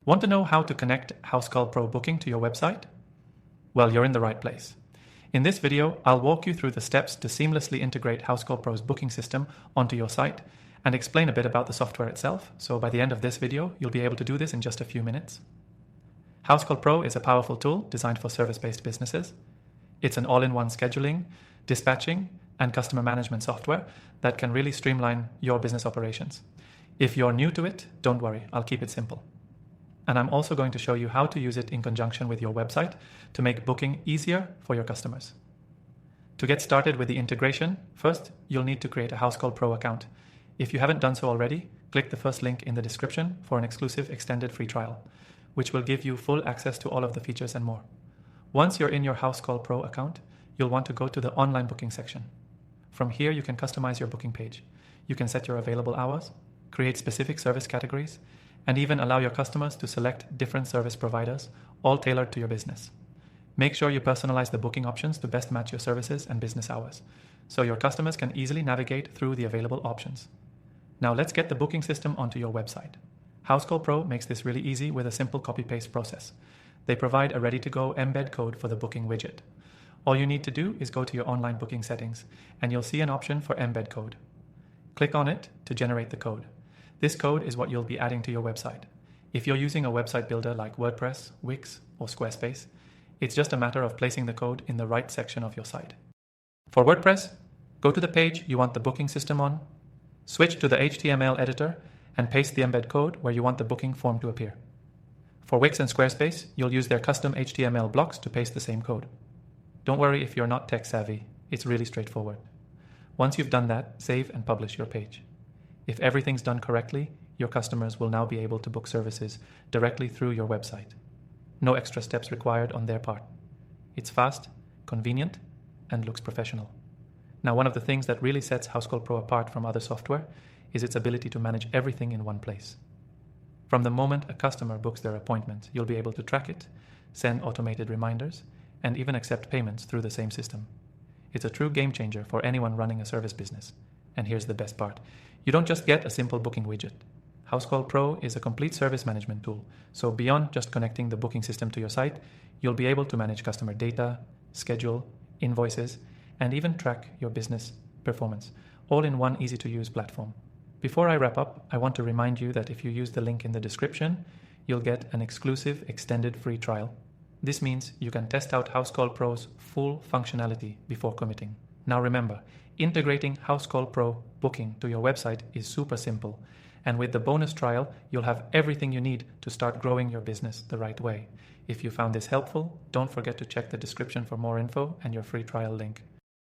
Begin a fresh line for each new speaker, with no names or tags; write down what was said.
Want to know how to connect Housecall Pro Booking to your website? Well, you're in the right place. In this video, I'll walk you through the steps to seamlessly integrate Housecall Pro's booking system onto your site and explain a bit about the software itself, so by the end of this video, you'll be able to do this in just a few minutes. Housecall Pro is a powerful tool designed for service-based businesses. It's an all-in-one scheduling, dispatching, and customer management software that can really streamline your business operations. If you're new to it, don't worry, I'll keep it simple. And I'm also going to show you how to use it in conjunction with your website to make booking easier for your customers. To get started with the integration, first, you'll need to create a Housecall Pro account. If you haven't done so already, click the first link in the description for an exclusive extended free trial, which will give you full access to all of the features and more. Once you're in your Housecall Pro account, you'll want to go to the online booking section. From here, you can customize your booking page. You can set your available hours, create specific service categories, and even allow your customers to select different service providers, all tailored to your business. Make sure you personalize the booking options to best match your services and business hours, so your customers can easily navigate through the available options. Now let's get the booking system onto your website. Housecall Pro makes this really easy with a simple copy-paste process. They provide a ready-to-go embed code for the booking widget. All you need to do is go to your online booking settings, and you'll see an option for embed code. Click on it to generate the code. This code is what you'll be adding to your website. If you're using a website builder like WordPress, Wix, or Squarespace, it's just a matter of placing the code in the right section of your site. For WordPress, go to the page you want the booking system on, switch to the HTML editor, and paste the embed code where you want the booking form to appear. For Wix and Squarespace, you'll use their custom HTML blocks to paste the same code. Don't worry if you're not tech savvy, it's really straightforward. Once you've done that, save and publish your page. If everything's done correctly, your customers will now be able to book services directly through your website. No extra steps required on their part. It's fast, convenient, and looks professional. Now, one of the things that really sets Housecall Pro apart from other software is its ability to manage everything in one place. From the moment a customer books their appointment, you'll be able to track it, send automated reminders, and even accept payments through the same system. It's a true game changer for anyone running a service business. And here's the best part. You don't just get a simple booking widget. Housecall Pro is a complete service management tool. So beyond just connecting the booking system to your site, you'll be able to manage customer data, schedule, invoices, and even track your business performance, all in one easy-to-use platform. Before I wrap up, I want to remind you that if you use the link in the description, you'll get an exclusive extended free trial. This means you can test out Housecall Pro's full functionality before committing. Now remember, integrating Housecall Pro booking to your website is super simple, and with the bonus trial, you'll have everything you need to start growing your business the right way. If you found this helpful, don't forget to check the description for more info and your free trial link.